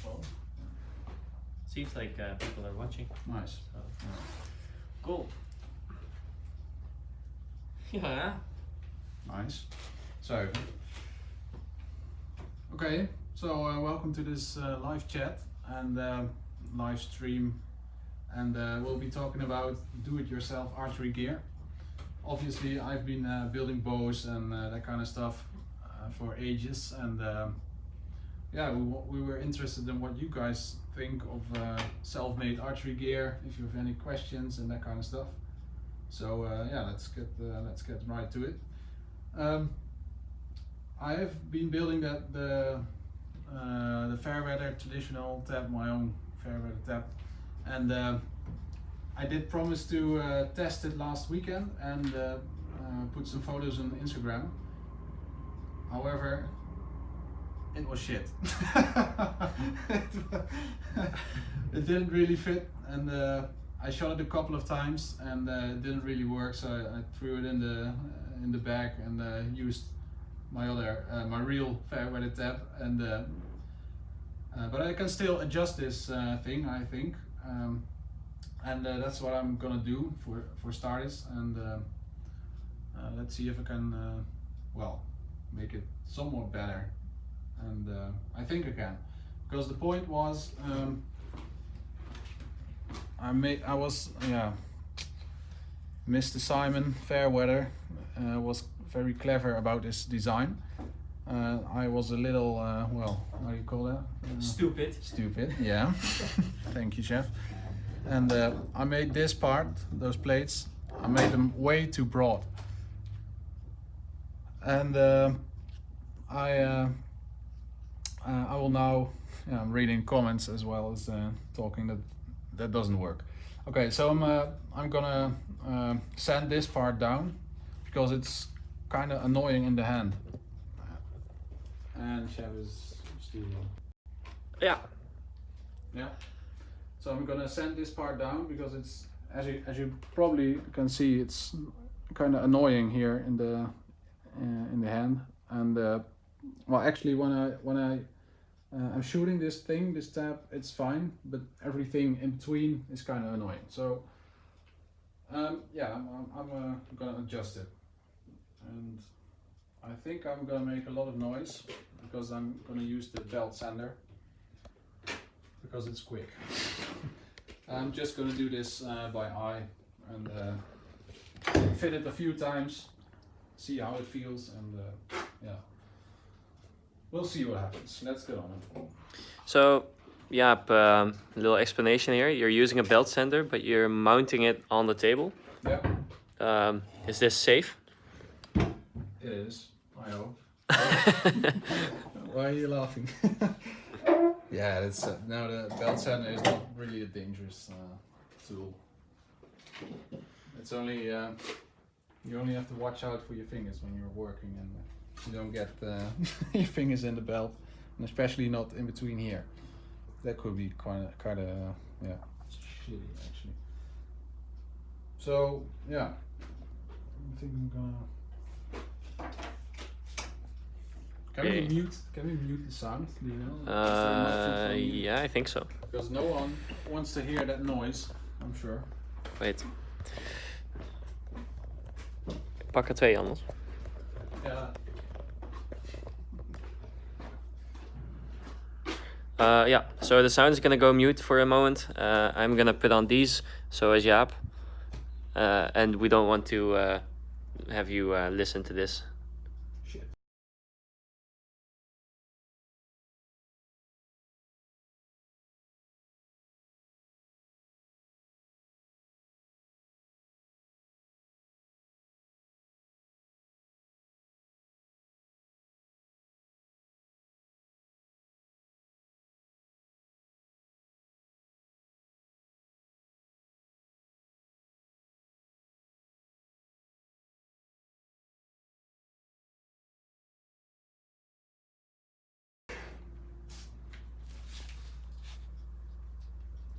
follow. Seems like people are watching. Nice. So. Cool. Yeah. Nice. So, okay. So welcome to this live chat and live stream, and we'll be talking about do-it-yourself archery gear. Obviously, I've been building bows and that kind of stuff for ages, and yeah, we were interested in what you guys think of self-made archery gear. If you have any questions and that kind of stuff. So yeah, let's get right to it. I have been building the Fairweather traditional tap, my own Fairweather tap, and I did promise to test it last weekend and put some photos on Instagram. However, it was shit. It didn't really fit, and I shot it a couple of times and it didn't really work, so I threw it in the bag and used my other my real Fairweather tap, and but I can still adjust this thing, I think, and that's what I'm gonna do for starters, and let's see if I can well, make it somewhat better, and I think I can, because the point was Mr. Simon Fairweather was very clever about his design. I was a little, well, how do you call that? Stupid. Stupid, yeah. Thank you, Sjef. And I made this part, those plates, I made them way too broad. And I will now, yeah, I'm reading comments as well as talking that doesn't work. Okay, so I'm gonna sand this part down because it's kind of annoying in the hand. And Sjef is stealing. Yeah. Yeah. So I'm gonna sand this part down because it's, as you probably can see, it's kind of annoying here in the hand. And well, actually, when I'm shooting this tap, it's fine, but everything in between is kind of annoying. So yeah, I'm gonna adjust it, and I think I'm gonna make a lot of noise because I'm gonna use the belt sander because it's quick. I'm just gonna do this by eye and fit it a few times, see how it feels, and yeah. We'll see what happens. Let's get on it. So, Jaap, little explanation here. You're using a belt sander, but you're mounting it on the table. Yeah. Is this safe? It is, I hope. Why are you laughing? Yeah, it's now the belt sander is not really a dangerous tool. It's only you only have to watch out for your fingers when you're working, and you don't get your fingers in the belt, and especially not in between here. That could be kind of yeah, shitty actually. So yeah, I think I'm gonna. Can we mute the sound? Do you know? Yeah, I think so. Because no one wants to hear that noise, I'm sure. Wait. Ik pak er 2 anders. Yeah. Yeah, so the sound is gonna go mute for a moment. I'm gonna put on these, so as Jaap. And we don't want to have you listen to this. Shit.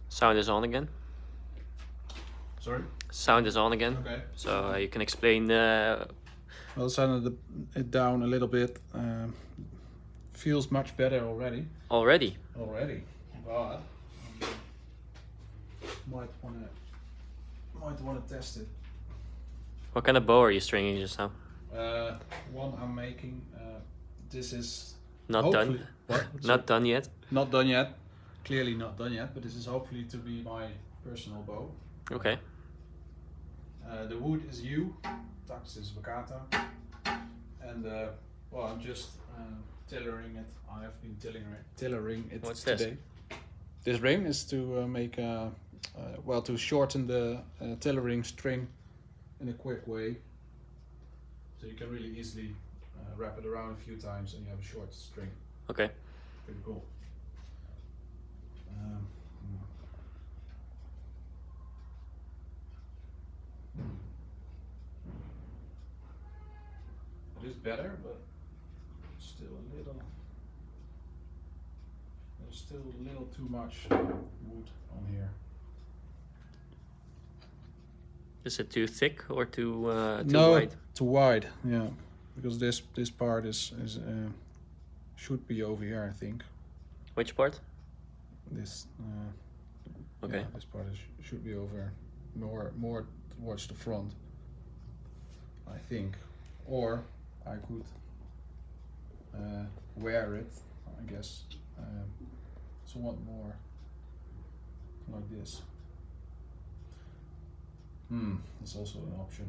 Sound is on again. Sorry? Sound is on again. Okay. So you can explain. I'll sand it down a little bit. feels much better already. Already? But might wanna test it. What kind of bow are you stringing just now? One I'm making. This is Not done? hopefully- What? Not done yet? Not done yet. Clearly not done yet. But this is hopefully to be my personal bow. Okay. The wood is yew. Tax is Vakata. And well, I'm just tailoring it. I have been tailoring it What's today. This ring is to make well, to shorten the tailoring string in a quick way. So you can really easily wrap it around a few times and you have a short string. Okay. Pretty cool. It is better, but still a little. There's still a little too much wood on here. Is it too thick or too No, wide? too wide. Yeah, because this part is should be over here, I think. Which part? This. Okay. Yeah, this part should be over more towards the front, I think. Or I could wear it, I guess, somewhat more like this. That's also an option.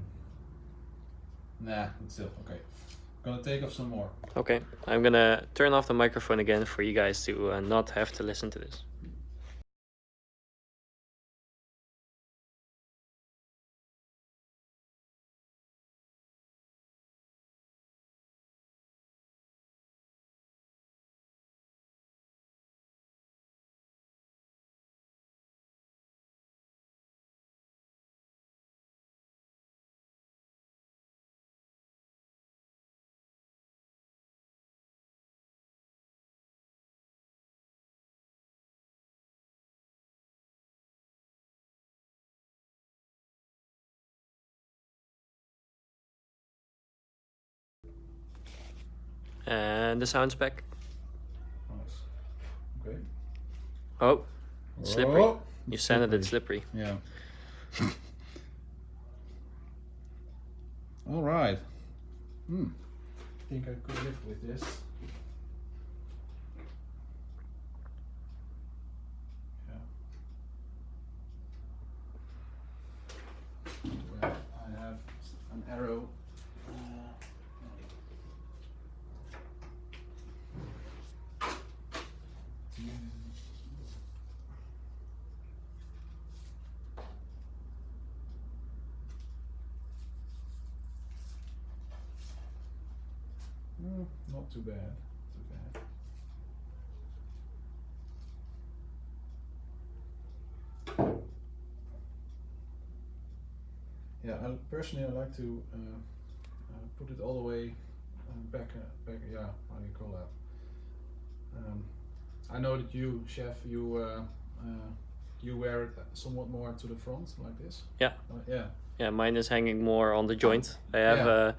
Nah, but still, okay. Gonna take off some more. Okay. I'm gonna turn off the microphone again for you guys to not have to listen to this. And the sound's back. Nice. Okay. Oh, it's slippery. Oh, You sounded it slippery. Yeah. All right. I think I could live with this. Yeah. Where I have an arrow. Not too bad. Too bad. Yeah, personally I like to put it all the way back. Yeah, how do you call that? I know that you, Sjef, you wear it somewhat more to the front, like this. Yeah. Yeah. Yeah, mine is hanging more on the joint. I have Yeah. a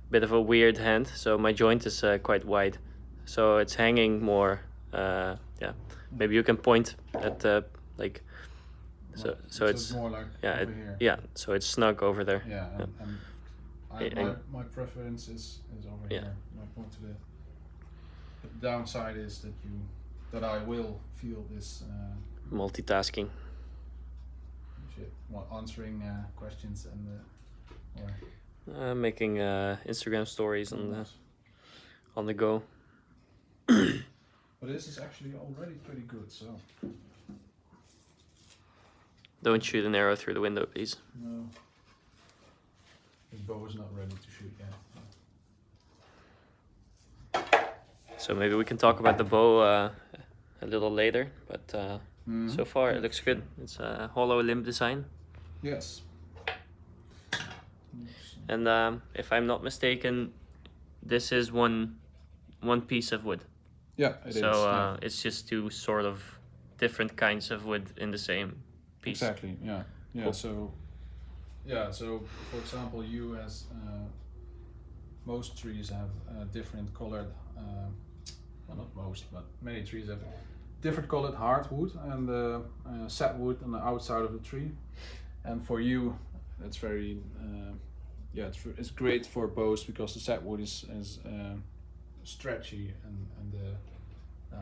bit of a weird hand, so my joint is quite wide. So it's hanging more. Yeah, maybe you can point at like. So it's more like yeah, over here. yeah. So it's snug over there. Yeah, And- my preference is over Yeah. here. My point to the downside is that I will feel this Multitasking. shit while answering questions and or Making Instagram stories on the go. but this is actually already pretty good. So Don't shoot an arrow through the window, please. no, this bow is not ready to shoot yet. So maybe we can talk about the bow a little later. But so far it looks good. It's a hollow limb design. Yes. And if I'm not mistaken, this is one piece of wood. Yeah, it is. So Yeah. it's just two sort of different kinds of wood in the same piece. Exactly. Yeah. Yeah. Cool. So for example, you as most trees have different colored well, not most, but many trees have different colored hardwood and sapwood on the outside of the tree. And for you, that's very it's great for bows because the sapwood is stretchy and the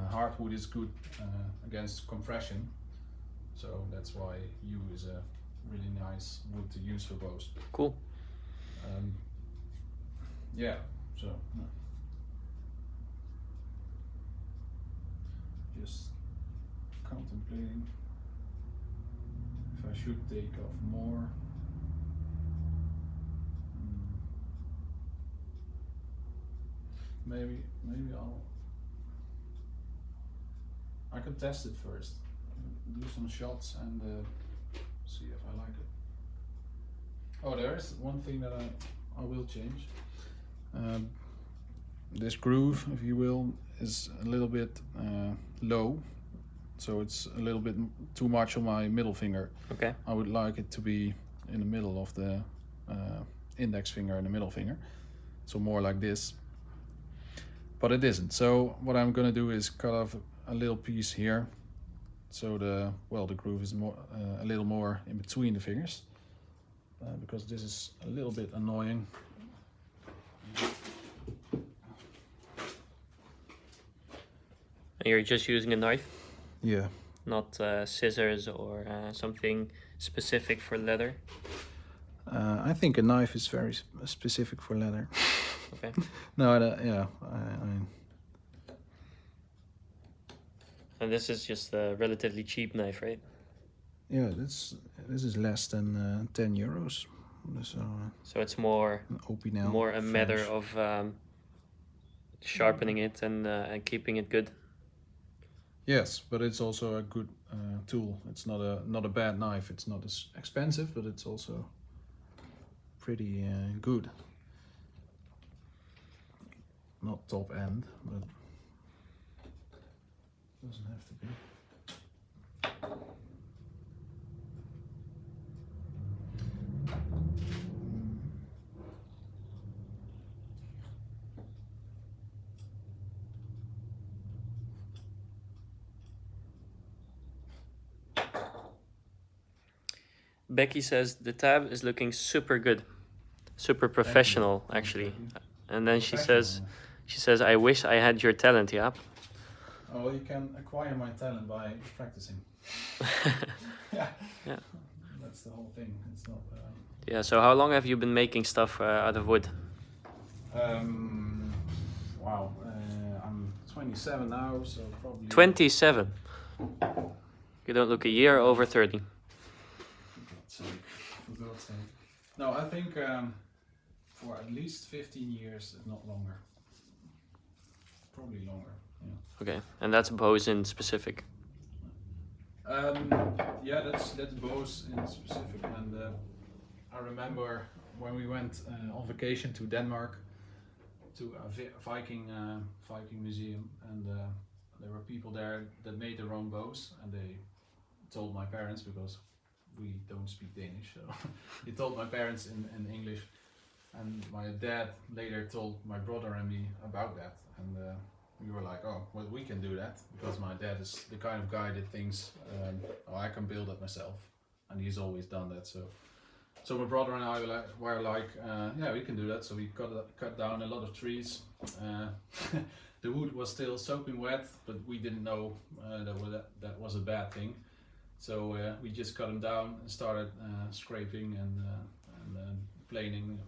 hardwood is good against compression. So that's why yew is a really nice wood to use for bows. Cool. Yeah. So just contemplating if I should take off more. Maybe I can test it first, do some shots and see if I like it. Oh, there is one thing that I will change. This groove, if you will, is a little bit low, so it's a little bit too much on my middle finger. Okay. I would like it to be in the middle of the index finger and the middle finger, so more like this. But it isn't. So what I'm gonna do is cut off a little piece here, so the groove is more a little more in between the fingers, because this is a little bit annoying. And you're just using a knife? Yeah. Not scissors or something specific for leather? I think a knife is very specific for leather. Okay. No, And this is just a relatively cheap knife, right? yeah, this is less than 10 euros. So it's more a matter of sharpening it and keeping it good. Yes, but it's also a good tool. It's not a bad knife. It's not as expensive, but it's also pretty good. Not top end, but doesn't have to be. Becky says the tab is looking super good, super professional actually. And then she says, I wish I had your talent, Jaap. Oh, well, you can acquire my talent by practicing. Yeah. Yeah. That's the whole thing. It's not. Yeah. So how long have you been making stuff out of wood? Wow. I'm 27 now, so probably. 27. You don't look a year over 30. For God's sake. No, I think for at least 15 years, if not longer. Probably longer. Yeah. Okay, and that's bows in specific. Yeah, that's bows in specific, and I remember when we went on vacation to Denmark to a Viking museum, and there were people there that made their own bows, and they told my parents, because we don't speak Danish, so he told my parents in English, and my dad later told my brother and me about that, and we were like, oh, well, we can do that, because my dad is the kind of guy that thinks, oh, I can build it myself, and he's always done that. So my brother and I were like, yeah, we can do that. So we cut down a lot of trees. The wood was still soaking wet, but we didn't know that was a bad thing. So we just cut them down and started scraping and planing,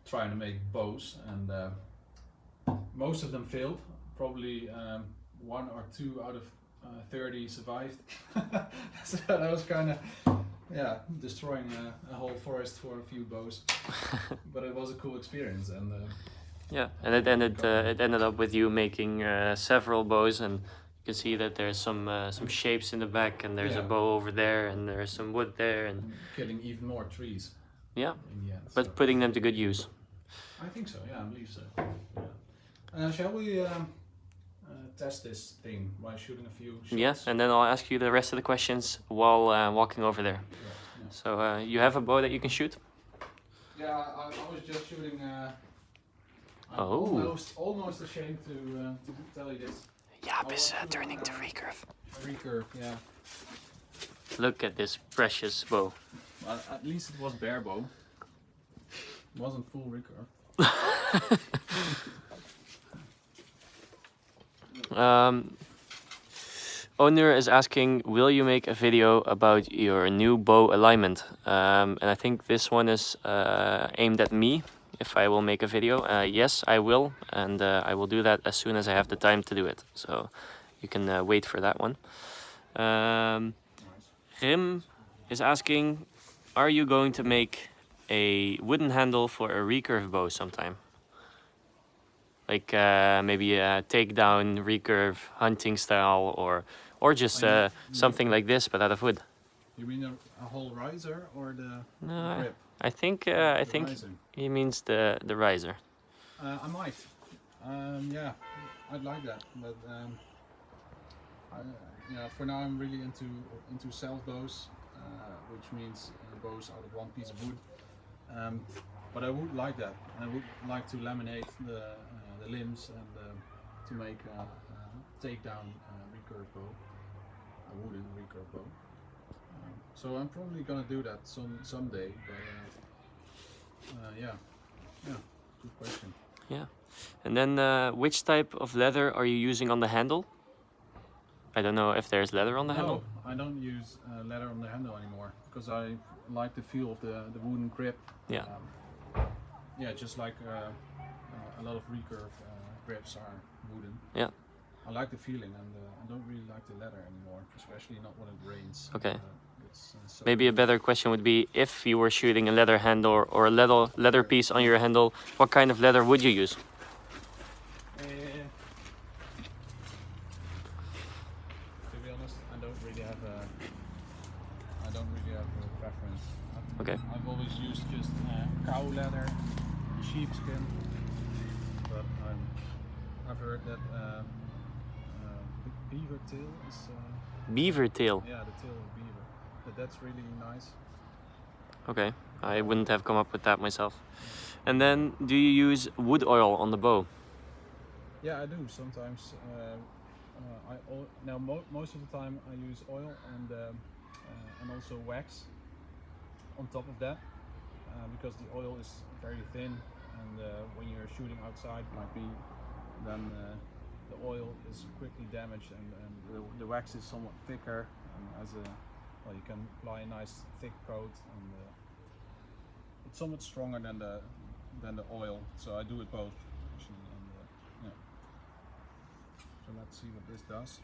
trying to make bows, and most of them failed. Probably 1 or 2 out of 30 survived. So that was kind of, yeah, destroying a whole forest for a few bows. But it was a cool experience, and yeah, and it ended up with you making several bows, and you can see that there's some shapes in the back, and there's a bow over there, and there's some wood there, and killing even more trees. Yeah, in the end, but so. Putting them to good use. I think so. Yeah, I believe so. Yeah. Shall we test this thing by shooting a few shots? Yeah, and then I'll ask you the rest of the questions while walking over there. Yeah. So you have a bow that you can shoot? Yeah, I was just shooting. I'm almost ashamed to tell you this. Jaap is turning to recurve. Recurve, yeah. Look at this precious bow. Well, at least it was bare bow. It wasn't full recurve. Onur is asking, will you make a video about your new bow alignment? And I think this one is aimed at me, if I will make a video. Yes, I will, and I will do that as soon as I have the time to do it. So you can wait for that one. Rim is asking, are you going to make a wooden handle for a recurve bow sometime? Like maybe a takedown recurve hunting style, or just something like this but out of wood. You mean a whole riser or the grip? I think rising. he means the riser. I might. Yeah, I'd like that, but yeah, for now I'm really into self bows, which means bows out of one piece of wood. But I would like that. I would like to laminate the limbs and to make a takedown recurve bow, a wooden recurve bow. So I'm probably gonna do that someday. But yeah, good question. Yeah, and then which type of leather are you using on the handle? I don't know if there's leather on the handle. No, I don't use leather on the handle anymore because I like the feel of the wooden grip. Yeah. Yeah, just like a lot of recurve grips are wooden. Yeah. I like the feeling, and I don't really like the leather anymore, especially not when it rains. Okay. So Maybe a better question would be, if you were shooting a leather handle or a leather piece on your handle, what kind of leather would you use? To be honest, I don't really have a preference. Okay. I've always used just cow leather, sheepskin, but I've heard that beaver tail is. Beaver tail. Yeah, the tail of beaver. But that's really nice. Okay, I wouldn't have come up with that myself. And then, do you use wood oil on the bow? Yeah, I do sometimes. Most of the time I use oil and also wax on top of that, because the oil is very thin, and when you're shooting outside, then the oil is quickly damaged, and the wax is somewhat thicker, and you can apply a nice thick coat, and it's somewhat stronger than the oil. So I do it both actually, and yeah. So let's see what this does.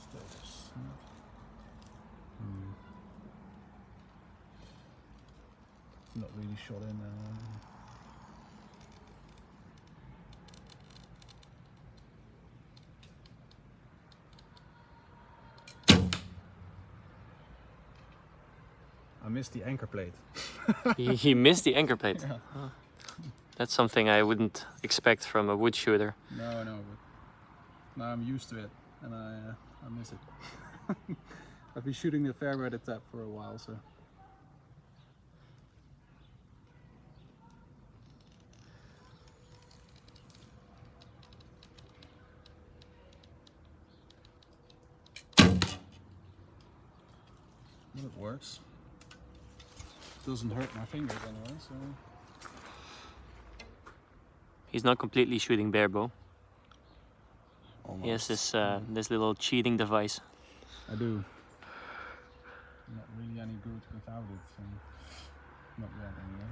Still snap. Not really shot in. I missed the anchor plate. He missed the anchor plate. Yeah. Oh. That's something I wouldn't expect from a wood shooter. No, but now I'm used to it, and I miss it. I've been shooting the fairway tap for a while, so. Well, it works. Doesn't hurt my fingers anyway, so. He's not completely shooting bare bow. Almost. He has this little cheating device. I do. Not really any good without it, so not yet anyway.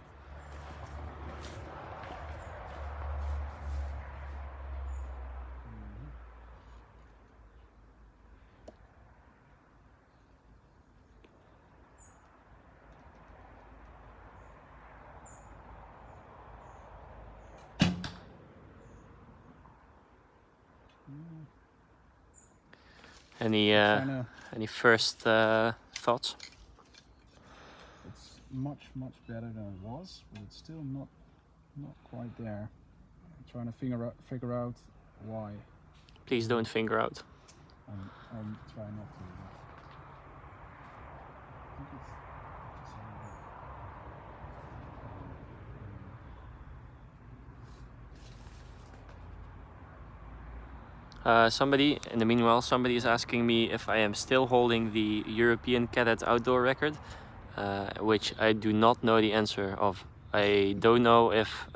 Any first thoughts? It's much better than it was, but it's still not quite there. I'm trying to figure out why. Please don't finger out. I'll try not to. I think it's Somebody, in the meanwhile, somebody is asking me if I am still holding the European cadet outdoor record, which I do not know the answer of. I don't know if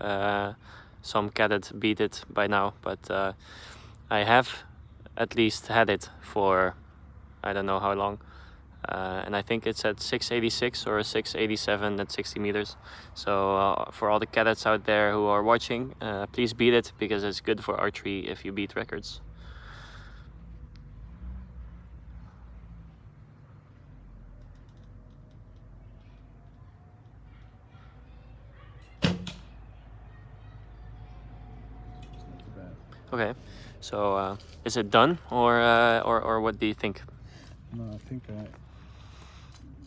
some cadet beat it by now, but I have at least had it for I don't know how long. And I think it's at 686 or 687 at 60 meters. So for all the cadets out there who are watching, please beat it, because it's good for archery if you beat records. Okay, so is it done, or what do you think? No, I think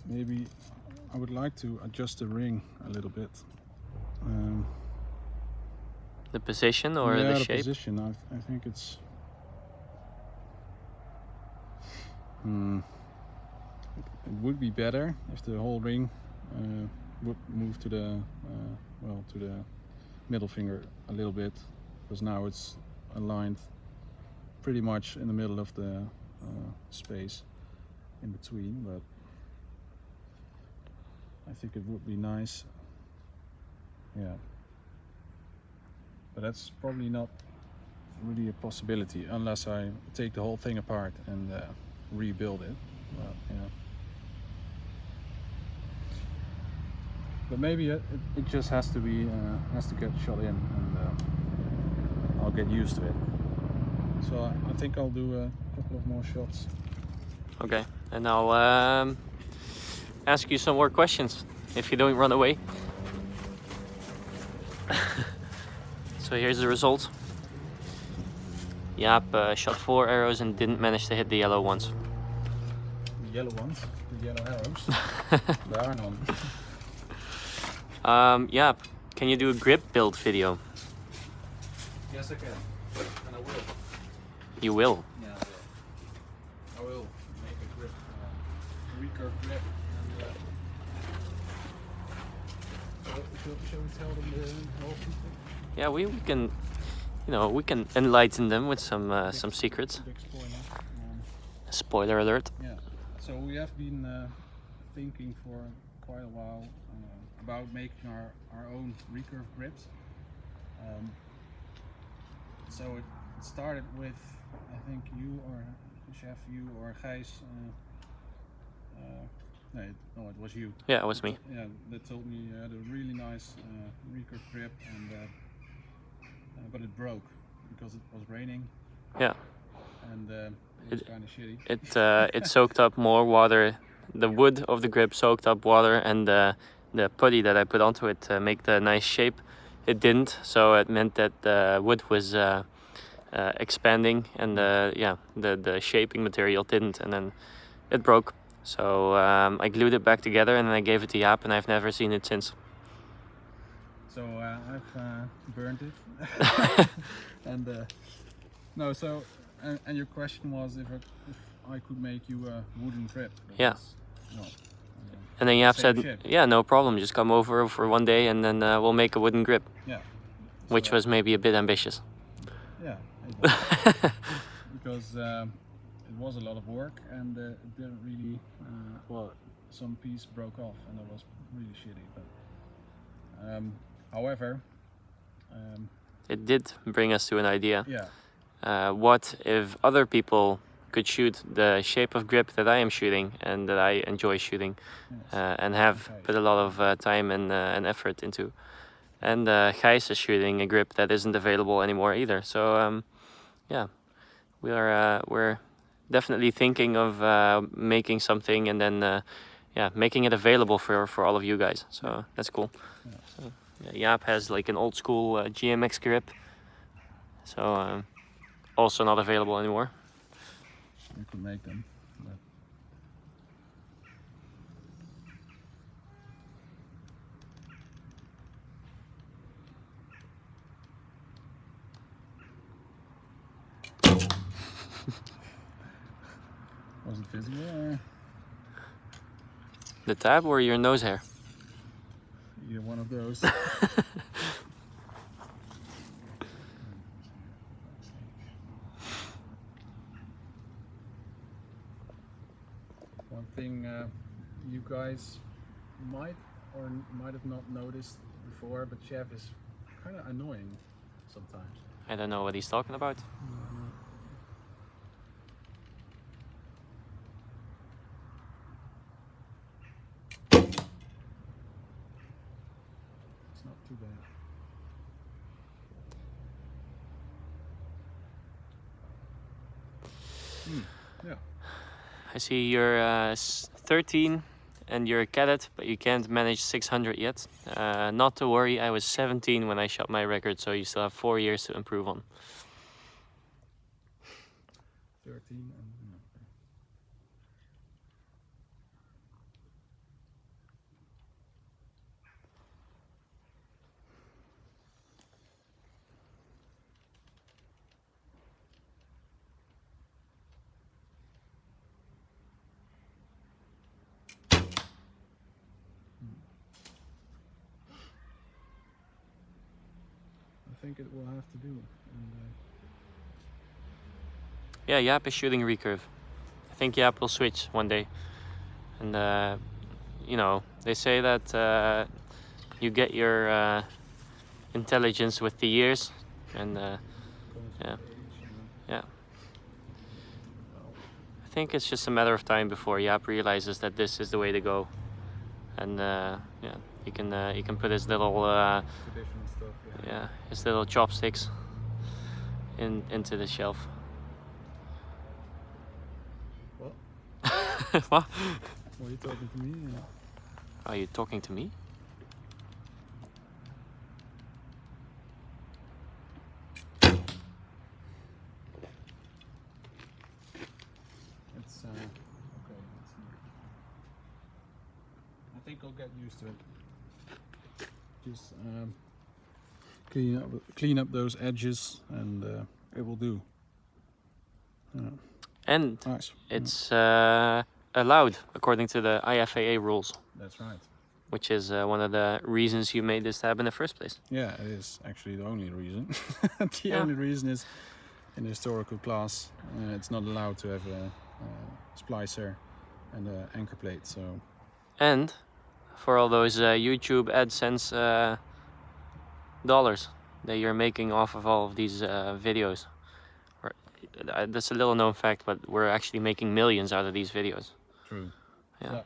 maybe I would like to adjust the ring a little bit. The position or yeah, the the shape? position. I think it's. It would be better if the whole ring would move to the to the middle finger a little bit, because now it's aligned pretty much in the middle of the space in between, but I think it would be nice. Yeah, but that's probably not really a possibility unless I take the whole thing apart and rebuild it. Well, yeah. But maybe it just has to be has to get shot in, and I'll get used to it. So I think I'll do a couple of more shots. Okay, and I'll ask you some more questions if you don't run away. So here's the result. Jaap shot 4 arrows and didn't manage to hit the yellow ones. The yellow ones, the yellow arrows. There are none. Jaap, can you do a grip build video? Yes, I can, and I will. You will? Yeah, I will make a grip, recurve grip. And, shall we tell them the whole thing? Yeah, we can, we can enlighten them with some secrets. Big spoiler. Spoiler alert. Yeah. So we have been thinking for quite a while about making our own recurve grips. So it started with, I think you or Sjef, you or Gijs. No, it was you. Yeah, it was me. Yeah, that told me you had a really nice recurve grip, and but it broke because it was raining. Yeah. And it was kind of shitty. It soaked up more water. The wood of the grip soaked up water, and the putty that I put onto it to make the nice shape, it didn't. So it meant that the wood was expanding, and the shaping material didn't, and then it broke. So I glued it back together, and then I gave it to Jaap, and I've never seen it since. So I've burned it. And no, so and your question was if I could make you a wooden grip. Yeah. No. And then Jaap said, shape. yeah, no problem, just come over for one day and then we'll make a wooden grip. Yeah. Which was maybe a bit ambitious. Yeah, it was. Because it was a lot of work, and it didn't really, some piece broke off and it was really shitty. But however, it did bring us to an idea. Yeah. What if other people could shoot the shape of grip that I am shooting and that I enjoy shooting, Yes. and have put a lot of time and effort into. And Gijs is shooting a grip that isn't available anymore either. So yeah, we're definitely thinking of making something, and then making it available for all of you guys. So that's cool. Yeah. So, Jaap has like an old school GMX grip, so also not available anymore. You could make them. But was it visible or The tab or your nose hair? either one of those? something you guys might or might have not noticed before, but Sjef is kind of annoying sometimes. I don't know what he's talking about. It's not too bad. Yeah. I see you're 13 and you're a cadet, but you can't manage 600 yet. Not to worry, I was 17 when I shot my record, so you still have 4 years to improve on. 13 and I think it will have to do. And, Yeah, Jaap is shooting recurve. I think Jaap will switch one day. And, you know, they say that you get your intelligence with the years. And, yeah. Yeah. I think it's just a matter of time before Jaap realizes that this is the way to go. And, yeah, he can put his little, traditional stuff. yeah, his little chopsticks into the shelf. What? What? Were you talking to me? Yeah. Are you talking to me? It's okay. I think I'll get used to it. Just clean up those edges, and it will do. And Nice. it's allowed according to the IFAA rules, That's right. which is one of the reasons you made this tab in the first place. Yeah, it is actually the only reason. The Yeah. only reason is in historical class, it's not allowed to have a splicer and an anchor plate. So And for all those YouTube AdSense dollars that you're making off of all of these videos. That's a little known fact, but we're actually making millions out of these videos. true. Yeah.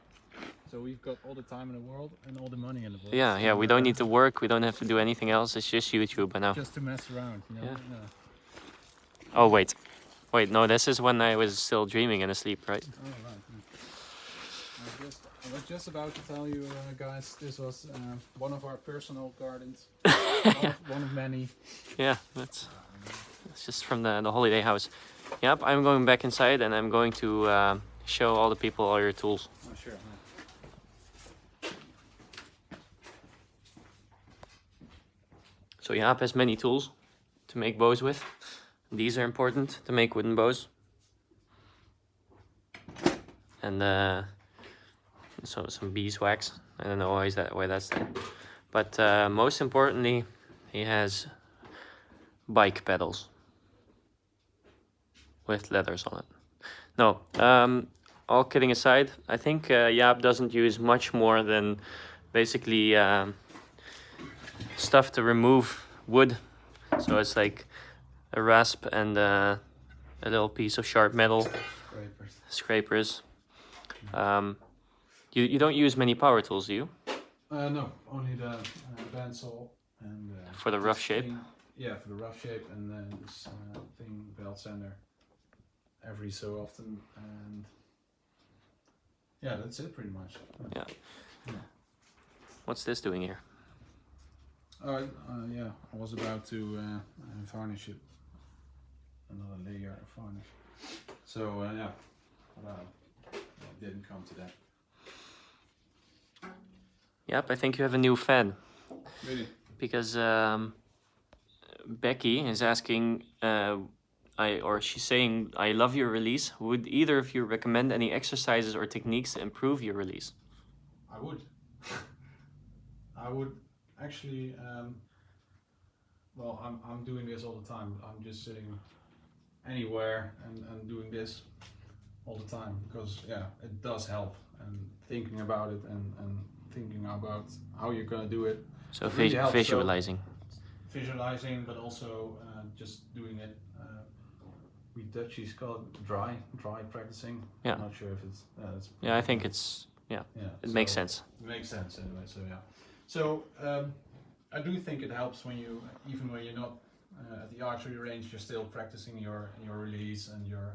So we've got all the time in the world and all the money in the world. Yeah, yeah, we don't need to work, we don't have to do anything else, it's just YouTube now. Just to mess around, you know. Yeah. Oh, wait. Wait, no, this is when I was still dreaming and asleep, right? Oh, right. I was just about to tell you, guys, this was one of our personal gardens. one of many. Yeah, that's just from the holiday house. Yep, I'm going back inside and I'm going to show all the people all your tools. Oh, sure. So Jaap has many tools to make bows with. These are important to make wooden bows. And so some beeswax. I don't know why that's there. But most importantly, he has bike pedals with leathers on it. No, all kidding aside, I think Jaap doesn't use much more than basically stuff to remove wood. So it's like a rasp and a little piece of sharp metal. Scrapers. You don't use many power tools, do you? No, only the bandsaw and for the rough shape. Yeah, for the rough shape, and then this thing belt sander every so often, and yeah, that's it pretty much. Yeah. What's this doing here? Yeah, I was about to varnish it, another layer of varnish. So yeah, but it didn't come to that. Yep, I think you have a new fan. Really? Because Becky is asking, she's saying, I love your release. Would either of you recommend any exercises or techniques to improve your release? I would. I would actually. Well, I'm doing this all the time. I'm just sitting anywhere and doing this all the time, because yeah, it does help, and thinking about it and thinking about how you're gonna do it. So It really helps. visualizing. Visualizing, but also just doing it. We Dutchies call it dry practicing. Yeah. I'm not sure if it's. Yeah, I think it's it makes sense. It makes sense anyway. So yeah. So I do think it helps when you, even when you're not at the archery range, you're still practicing your release and your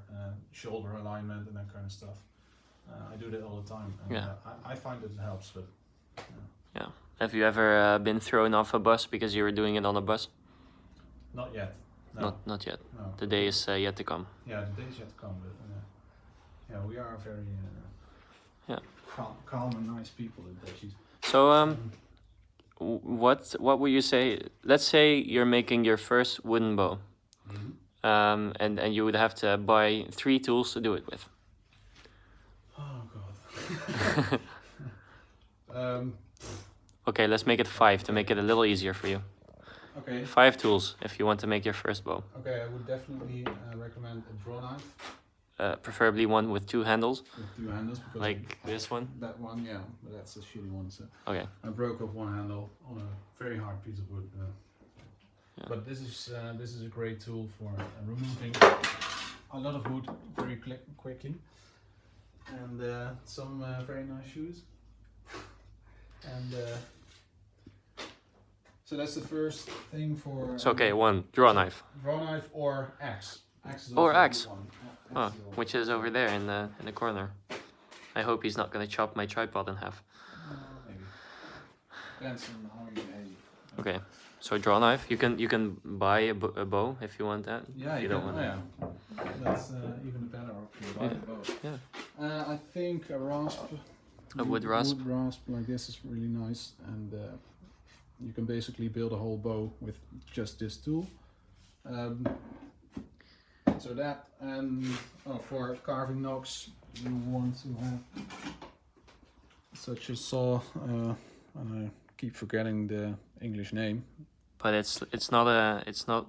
shoulder alignment and that kind of stuff. I do that all the time. And, Yeah. I find that it helps, but. Yeah. Have you ever been thrown off a bus because you were doing it on a bus? Not yet. No. Not yet. No. The day is yet to come. Yeah, the day is yet to come, but yeah, we are very calm and nice people in Dutchies. So what would you say? Let's say you're making your first wooden bow, and you would have to buy 3 tools to do it with. Oh God. Okay, let's make it 5 to make it a little easier for you. Okay. 5 tools if you want to make your first bow. Okay, I would definitely recommend a draw knife. Preferably one with 2 handles. With 2 handles, because like this one. That one, yeah, but that's a shitty one. So Okay. I broke off one handle on a very hard piece of wood. Yeah. But this is a great tool for removing a lot of wood very quickly, and some very nice shoes. And so that's the first thing for. So okay, 1 draw knife. Draw knife or axe. Axe is Or also a axe. good one. Oh, which is over there in the corner. I hope he's not gonna chop my tripod in half. Maybe. Depends on how you behave. Okay, so draw knife. You can buy a bow if you want that. Yeah, if you don't want yeah. That's even a better option. Buy a bow. Yeah. I think a rasp. A wood rasp. Wood rasp like this is really nice, and you can basically build a whole bow with just this tool. So that, and for carving nocks, you want to have such a saw. And I keep forgetting the English name. But it's not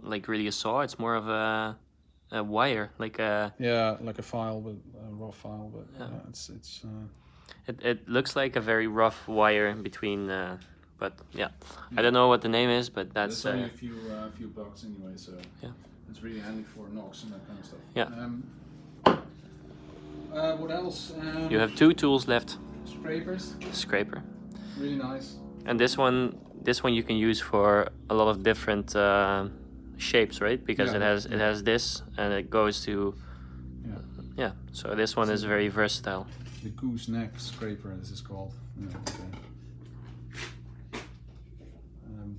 like really a saw. It's more of a wire, like a. Yeah, like a file, but a raw file. But Yeah. it's. It looks like a very rough wire in between. But yeah, I don't know what the name is, but that's. It's only a few bucks anyway, so Yeah. it's really handy for knocks and that kind of stuff. Yeah. What else? You have 2 tools left. Scrapers, Scraper. really nice. And this one you can use for a lot of different shapes, right? Because Yeah. it has this, and it goes to. Yeah. Yeah. So this one is very versatile. The gooseneck scraper, this is called. Yeah, okay.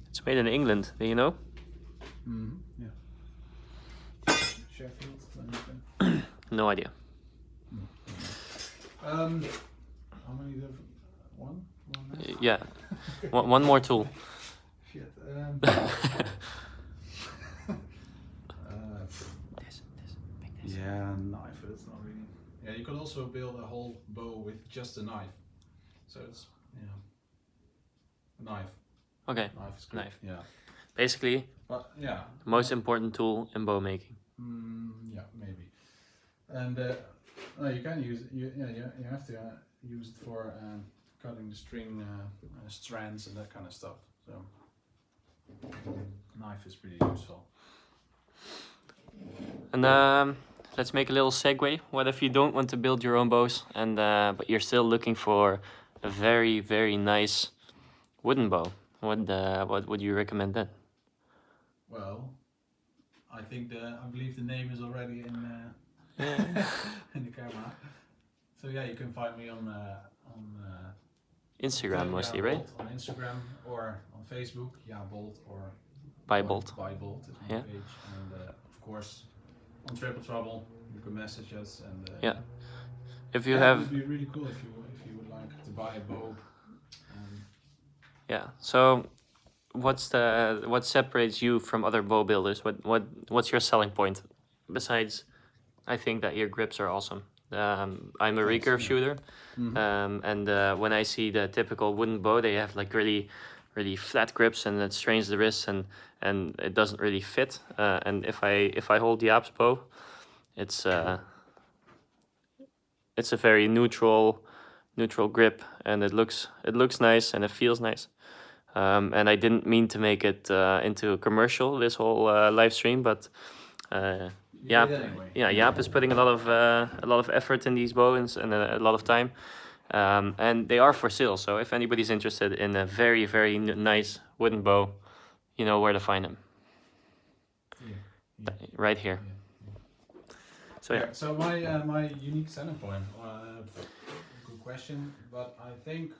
It's made in England. Do you know? Yeah. Sheffield. No idea. How many different? One now? Yeah. One more tool. Shit. Yeah, knife. It's not really. Yeah, you could also build a whole bow with just a knife. So it's a knife. Okay. Knife is great. Knife. Yeah. Basically, But yeah. most important tool in bow making. Yeah, maybe. And you can use it. You have to use it for cutting the string strands and that kind of stuff. So knife is pretty useful. And let's make a little segue. What if you don't want to build your own bows, and but you're still looking for a very, very nice wooden bow? What would you recommend then? Well, I believe the name is already in in the camera. So yeah, you can find me on Instagram mostly, Bolt, right? on Instagram or on Facebook, Bolt or By Bolt. By Bolt is my Yeah. page, and of course on Triple Trouble you can message us, and Yeah. If you it have, would be really cool if you would like to buy a bow. yeah. So, what separates you from other bow builders? What's your selling point? Besides, I think that your grips are awesome. I'm a recurve shooter, and when I see the typical wooden bow, they have like really, really flat grips, and it strains the wrists, and it doesn't really fit. And if I hold the Jaap's bow, it's a very neutral grip, and it looks nice and it feels nice. And I didn't mean to make it into a commercial, this whole live stream, but Jaap, anyway. yeah, Jaap is putting a lot of effort in these bows and a lot of time, and they are for sale. So if anybody's interested in a very nice wooden bow, you know where to find them. Right here. So yeah. So my unique selling point. Good question, but I think,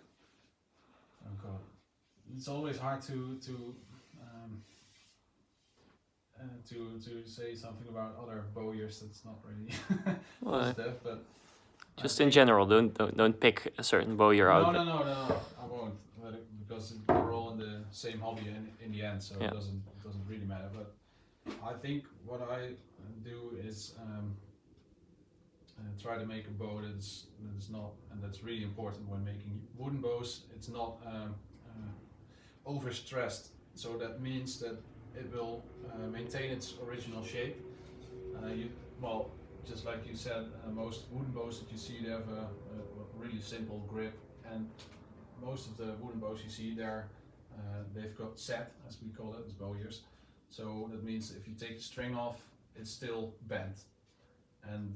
oh god, it's always hard to say something about other bowyers. That's not really positive, but just in general, don't pick a certain bowyer out. No, I won't, because we're all in the same hobby in the end, so it doesn't really matter. But I think what I do is try to make a bow that's not, and that's really important when making wooden bows. It's not overstressed, so that means that it will maintain its original shape. Well, just like you said, most wooden bows that you see, they have a really simple grip, and most of the wooden bows you see there, they've got set, as we call it, as bowyers. So that means if you take the string off, it's still bent, and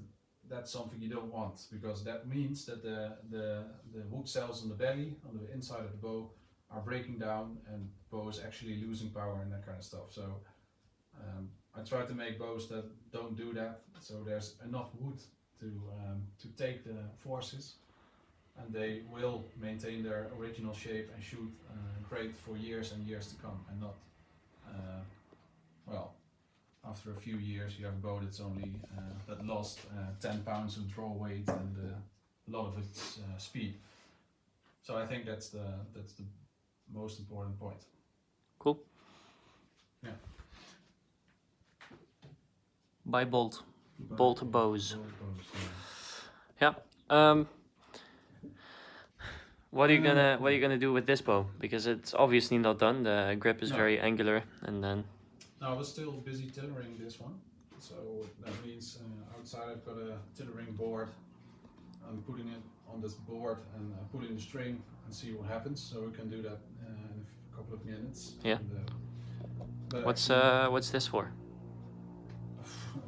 that's something you don't want, because that means that the wood cells on the belly, on the inside of the bow, are breaking down, and the bow is actually losing power and that kind of stuff. So I try to make bows that don't do that, so there's enough wood to take the forces, and they will maintain their original shape and shoot great for years and years to come, and not well, after a few years you have a bow that's only that lost 10 pounds of draw weight and a lot of its speed. So I think that's the most important point. Cool. Yeah. By Bolt bows. Yeah. Yeah. What are you gonna do with this bow? Because it's obviously not done. The grip is very angular, and then. No, I was still busy tillering this one, so that means outside I've got a tillering board. I'm putting it on this board and pulling the string and see what happens. So we can do that in a couple of minutes. Yeah. And, what's this for?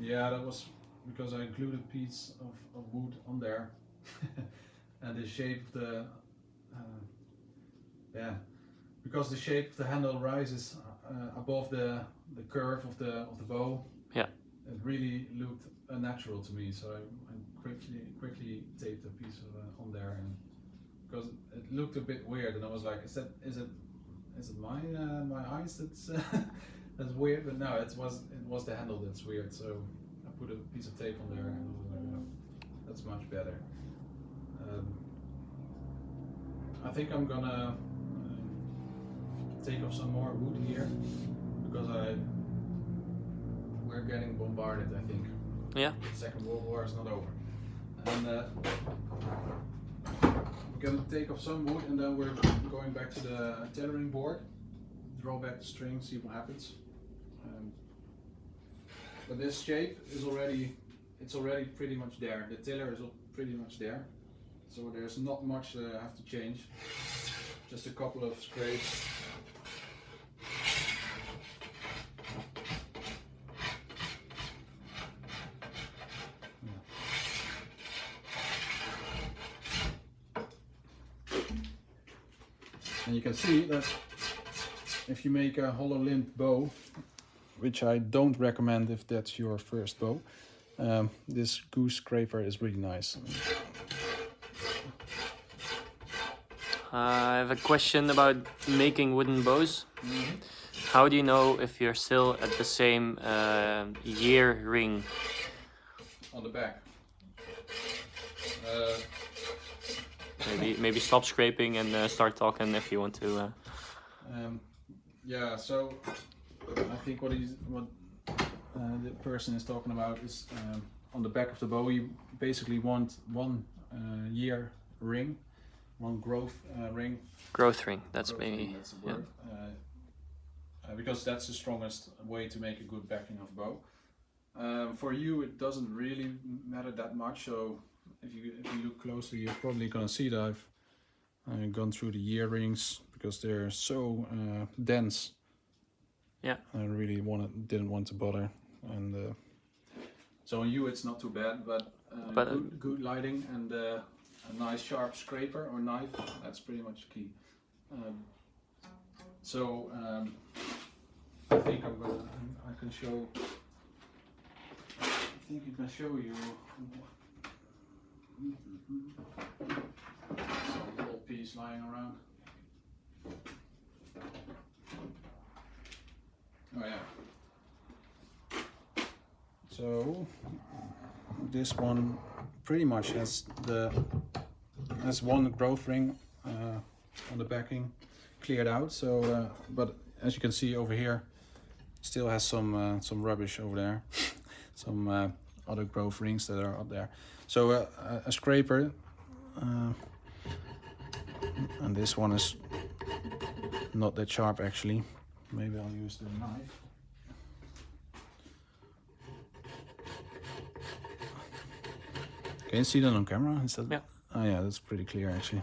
Yeah, that was because I included a piece of wood on there, and the shape of the because the shape of the handle rises above the curve of the bow. Yeah. It really looked unnatural to me, so I quickly taped a piece of on there, and because it looked a bit weird, and I was like, is it my eyes that's that's weird? But no, it was the handle that's weird. So I put a piece of tape on there, and I was like, oh, that's much better. I think I'm gonna take off some more wood here, because we're getting bombarded, I think. Yeah. The Second World War is not over. And we're gonna take off some wood, and then we're going back to the tillering board, draw back the string, see what happens. But this shape is already pretty much there. The tiller is pretty much there. So there's not much I have to change. Just a couple of scrapes. And you can see that if you make a hollow limbed bow, which I don't recommend if that's your first bow, this goose scraper is really nice. I have a question about making wooden bows. Mm-hmm. How do you know if you're still at the same year ring? On the back. Maybe stop scraping and start talking if you want to. Yeah, so I think what the person is talking about is on the back of the bow. You basically want one year ring, one growth ring. Growth ring. That's growth maybe. Ring, that's the word. Yeah. Because that's the strongest way to make a good backing of bow. For you, it doesn't really matter that much. So if you look closely, you're probably gonna see that I've gone through the ear rings because they're so dense. Yeah. I really didn't want to bother, and so on you it's not too bad, but good lighting and a nice sharp scraper or knife, that's pretty much key. I think I can show you some old piece lying around. Oh yeah. So this one pretty much has one growth ring on the backing cleared out. So, but as you can see over here, still has some rubbish over there, some other growth rings that are up there. So a scraper, and this one is not that sharp actually. Maybe I'll use the knife. Can you see that on camera? Is that... Yeah. Oh yeah, that's pretty clear actually.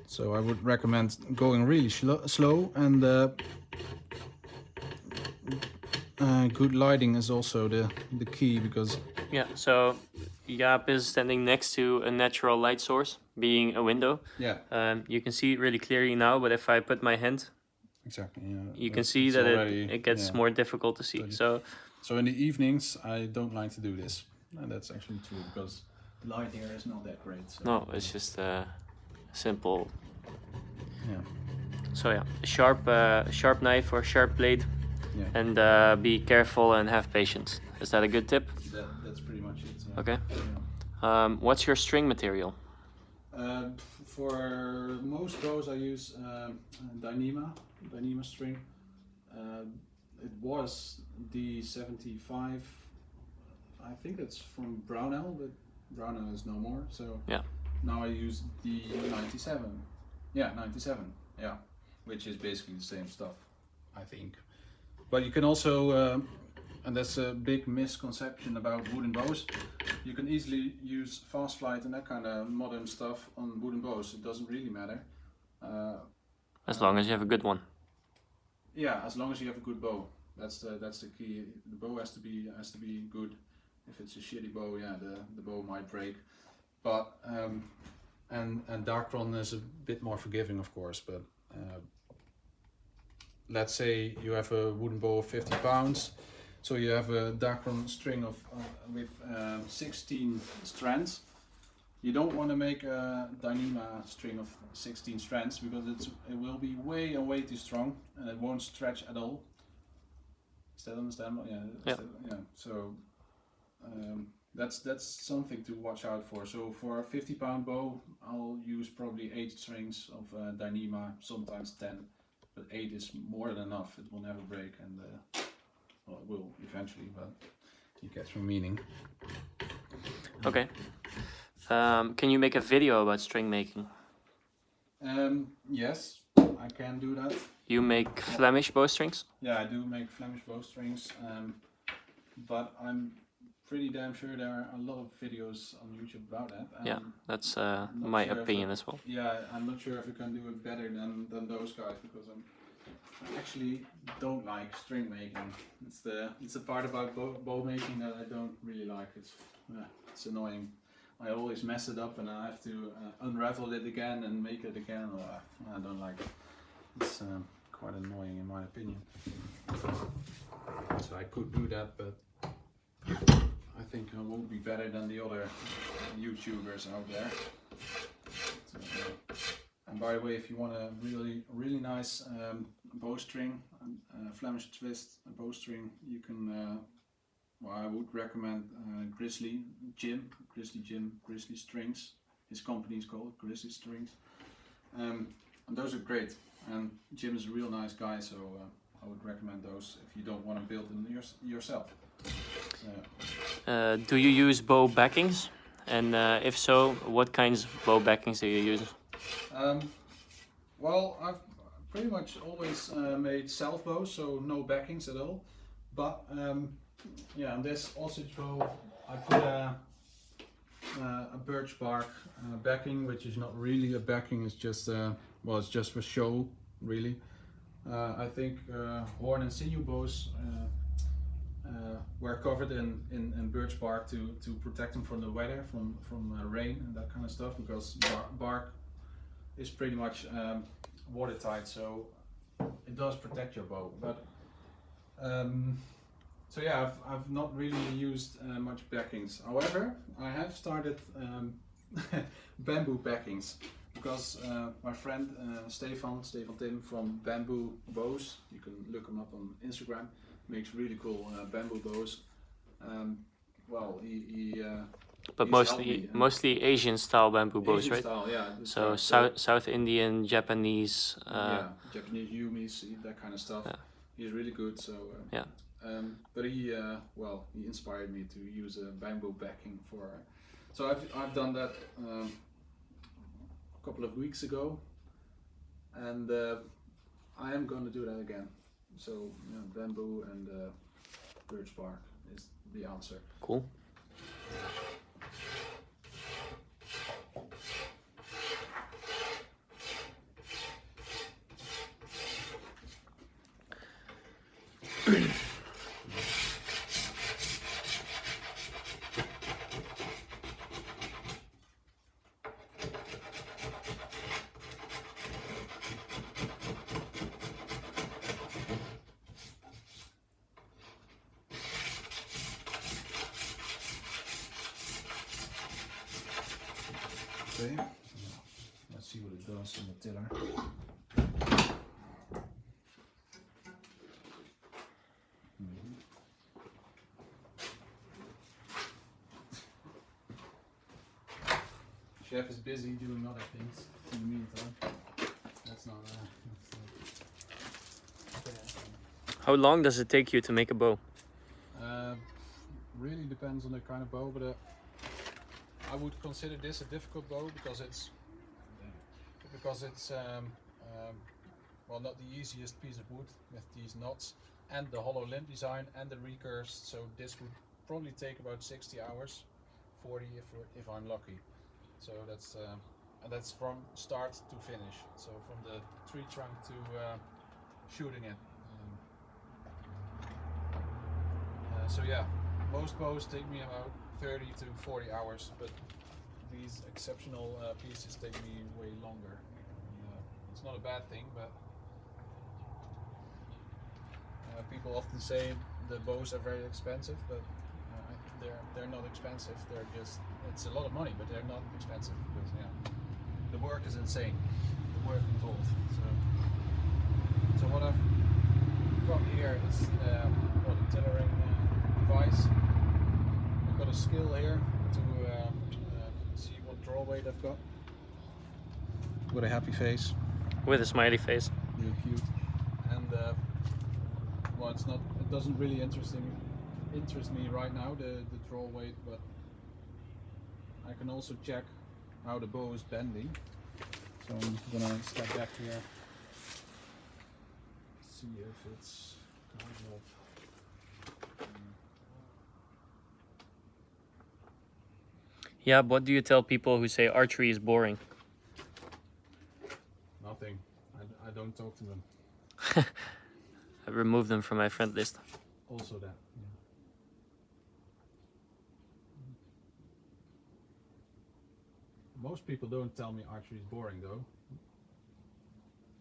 So I would recommend going really slow, and good lighting is also the key, because... Yeah, so Jaap is standing next to a natural light source, being a window. Yeah. You can see it really clearly now, but if I put my hand, exactly, yeah, you can see that it gets more difficult to see. So in the evenings I don't like to do this, and that's actually true, because the light here is not that great. So. No, it's just simple. Yeah. So yeah, a sharp knife or sharp blade, yeah. and be careful and have patience. Is that a good tip? That's pretty much it. Yeah. Okay. Yeah. What's your string material? For most bows I use Dyneema string. It was D75. I think it's from Brownell, but Brownell is no more. So yeah. Now I use D97. Yeah, 97. Yeah, which is basically the same stuff, I think. But you can also, and that's a big misconception about wooden bows, you can easily use fast flight and that kind of modern stuff on wooden bows. It doesn't really matter. As long as you have a good one. Yeah, as long as you have a good bow. That's the key. The bow has to be good. If it's a shitty bow, yeah, the bow might break. But and Darkron is a bit more forgiving, of course. But let's say you have a wooden bow of 50 pounds, so you have a Darkron string of with 16 strands. You don't want to make a Dyneema string of 16 strands, because it will be way too strong and it won't stretch at all. Is that understandable? Yeah. Yeah. So that's something to watch out for. So for a 50-pound bow, I'll use probably 8 strings of Dyneema, sometimes 10, but 8 is more than enough. It will never break, and well, it will eventually, but you get my meaning. Okay. Can you make a video about string making? Yes, I can do that. You make Flemish bowstrings? Yeah, I do make Flemish bowstrings, but I'm pretty damn sure there are a lot of videos on YouTube about that. Yeah, that's my opinion as well. Yeah, I'm not sure if you can do it better than those guys, because I actually don't like string making. It's the part about bow making that I don't really like. It's annoying. I always mess it up and I have to unravel it again and make it again. I don't like it. It's quite annoying in my opinion. So I could do that, but I think I won't be better than the other YouTubers out there. So, and by the way, if you want a really nice bowstring, Flemish twist bowstring, you can. Well, I would recommend Grizzly Strings. His company is called Grizzly Strings, and those are great. And Jim is a real nice guy, so I would recommend those if you don't want to build them yourself. Do you use bow backings? And if so, what kinds of bow backings do you use? Well, I've pretty much always made self bows, so no backings at all. But yeah, on this Osage bow, I put a birch bark backing, which is not really a backing. It's just well, it's just for show, really. I think horn and sinew bows were covered in birch bark to protect them from the weather, from rain and that kind of stuff, because bark is pretty much watertight, so it does protect your bow. But so yeah, I've not really used much backings. However, I have started bamboo backings, because my friend Stefan Tim from Bamboo Bows, you can look him up on Instagram, makes really cool bamboo bows. Well, he But he's helped me, mostly Asian style bamboo bows, Asian right? style, yeah. that's So right. South Indian, Japanese. Yeah, Japanese yumis, that kind of stuff. Yeah. He's really good. So Yeah. but he well, he inspired me to use a bamboo backing for. So I've done that a couple of weeks ago, and I am going to do that again. So bamboo and birch bark is the answer. Cool. Okay, let's see what it does in the tiller. Sjef is busy doing other things in the meantime. That's not. How long does it take you to make a bow? Really depends on the kind of bow, but I would consider this a difficult bow because it's well, not the easiest piece of wood with these knots and the hollow limb design and the recurves. So this would probably take about 60 hours, 40 if I'm lucky. So that's from start to finish. So from the tree trunk to shooting it. So yeah, most bows take me about 30 to 40 hours, but these exceptional pieces take me way longer. It's not a bad thing, but people often say the bows are very expensive, but they're not expensive. It's a lot of money, but they're not expensive because the work is insane. The work involved. So what I've got here is the tillering device. I've got a skill here to see what draw weight I've got. With a happy face. With a smiley face. Really cute. And well, it doesn't really interest me right now, the draw weight, but I can also check how the bow is bending. So I'm gonna step back here, see if it's kind of Yeah, what do you tell people who say archery is boring? nothing. I don't talk to them. I removed them from my friend list. Also that. Most people don't tell me archery is boring though.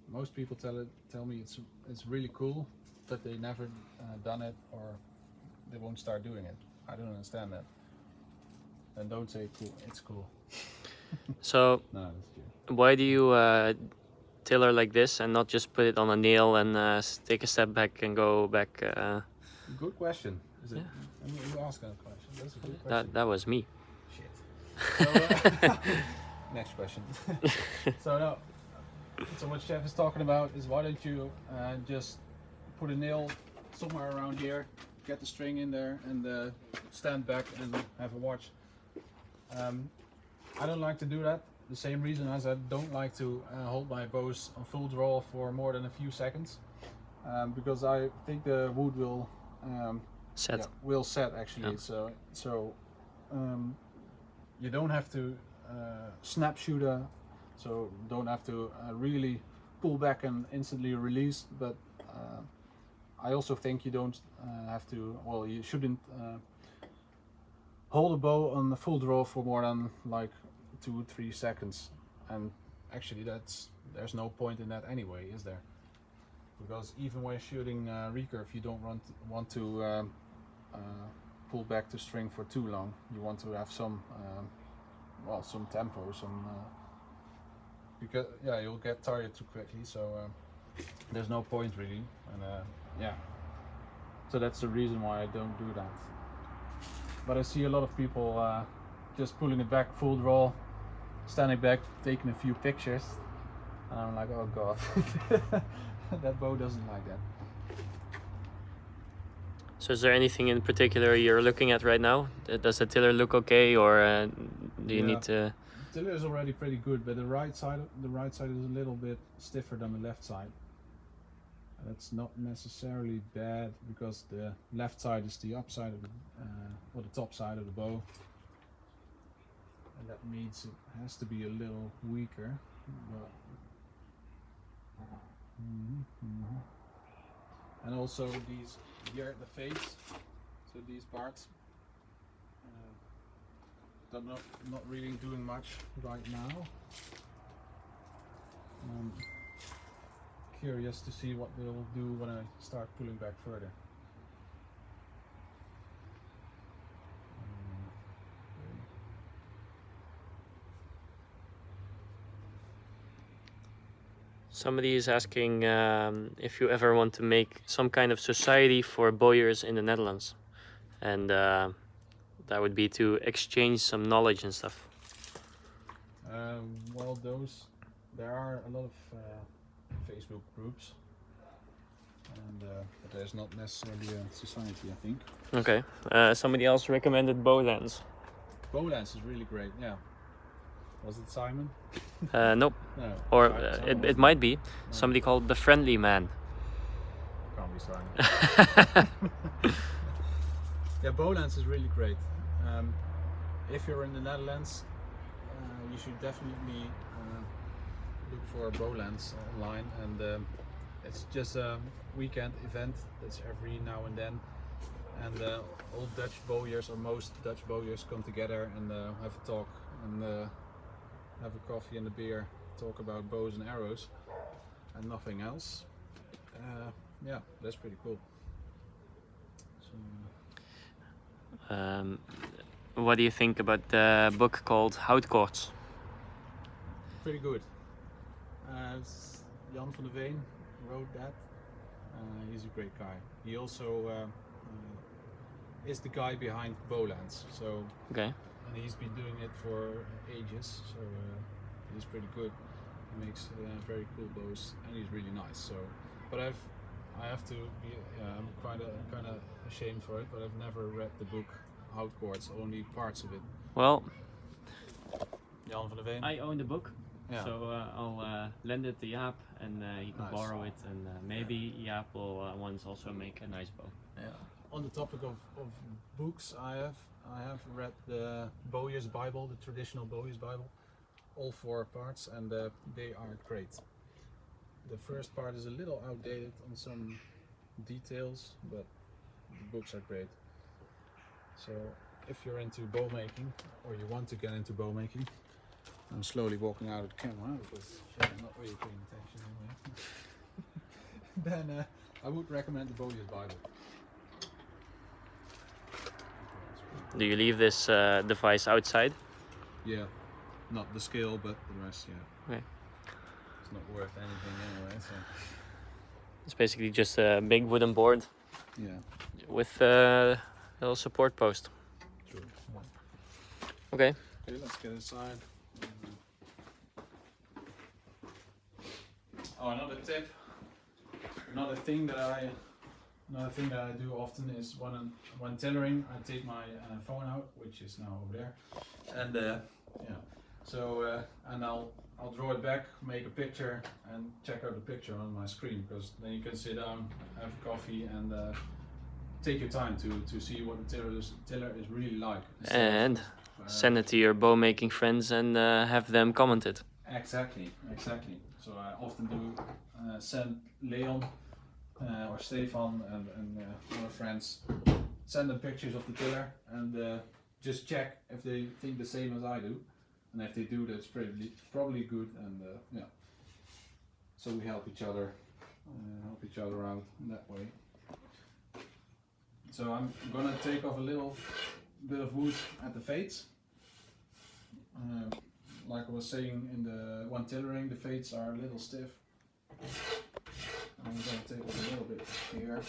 Most people tell me it's really cool, but they never done it or they won't start doing it. I don't understand that. And don't say cool. It's cool. So No, that's true. why do you tiller like this and not just put it on a nail and take a step back and go back? Good question. Is it? Yeah. I mean, you ask that question. That's a good question. That was me. Shit. So, next question. So what Sjef is talking about is why don't you just put a nail somewhere around here, get the string in there, and stand back and have a watch. I don't like to do that. The same reason as I don't like to hold my bows on full draw for more than a few seconds, because I think the wood will Set. will set actually. Yeah. So you don't have to snap shooter, so don't have to really pull back and instantly release, but I also think you don't have to, well, you shouldn't hold a bow on the full draw for more than like 2-3 seconds, and actually there's no point in that anyway, is there? Because even when shooting recurve, you don't want to pull back the string for too long. You want to have some some tempo, because yeah, you'll get tired too quickly, so there's no point really, and yeah, so that's the reason why I don't do that. But I see a lot of people just pulling it back full draw, standing back, taking a few pictures, and I'm like, oh god, that bow doesn't like that. So is there anything in particular you're looking at right now? Does the tiller look okay, or do you need to? The tiller is already pretty good, but the right side is a little bit stiffer than the left side. That's not necessarily bad, because the left side is the upside of the, or the top side of the bow, and that means it has to be a little weaker. But and also these here at the face, so these parts, not really doing much right now. Curious to see what they'll do when I start pulling back further. Somebody is asking if you ever want to make some kind of society for bowyers in the Netherlands, and that would be to exchange some knowledge and stuff. Well, there are a lot of Facebook groups, and but there's not necessarily a society, I think. Okay. Somebody else recommended Bowlands. Bowlands is really great. Yeah. Was it Simon? Nope. No. Or Simon it might be no. somebody called the Friendly Man. Can't be Simon. Yeah, Bowlands is really great. If you're in the Netherlands, you should definitely look for Bowlands online, and it's just a weekend event that's every now and then, and all Dutch bowyers, or most Dutch bowyers, come together and have a talk, and have a coffee and a beer, talk about bows and arrows and nothing else. Yeah, that's pretty cool. So, what do you think about the book called Houtkoorts? pretty good. Jan van der Veen wrote that. He's a great guy. He also is the guy behind Bowlands. So Okay. and he's been doing it for ages. So he's pretty good. He makes very cool bows, and he's really nice. So, but I have to be. I'm kind of ashamed for it, but I've never read the book Houtkoorts, only parts of it. Well, Jan van der Veen. I own the book. Yeah. So I'll lend it to Jaap, and he can Nice. borrow it, and maybe Jaap will once also make a nice bow. Yeah. On the topic of books, I have read the Bowyer's Bible, the traditional Bowyer's Bible, all 4 parts, and they are great. The first part is a little outdated on some details, but the books are great. So if you're into bow making, or you want to get into bow making, I'm slowly walking out of the camera because I'm not really paying attention anyway. Then I would recommend the Bowyer's Bible. Do you leave this device outside? Yeah, not the scale, but the rest, yeah. Okay. It's not worth anything anyway, so It's basically just a big wooden board yeah, with a little support post. true. Okay. Okay, let's get inside. Oh, another tip. Another thing that I do often is when tillering, I take my phone out, which is now over there, and yeah. So and I'll draw it back, make a picture, and check out the picture on my screen, because then you can sit down, have a coffee, and take your time to see what the tiller is really like. And send it to your bow making friends and have them comment it. Exactly. So I often do send Leon or Stefan and other friends, send them pictures of the tiller and just check if they think the same as I do, and if they do, that's probably good, and yeah. So we help each other out in that way. So I'm gonna take off a little bit of wood at the fates. Like I was saying in the one tillering, the fates are a little stiff. I'm gonna take off a little bit here.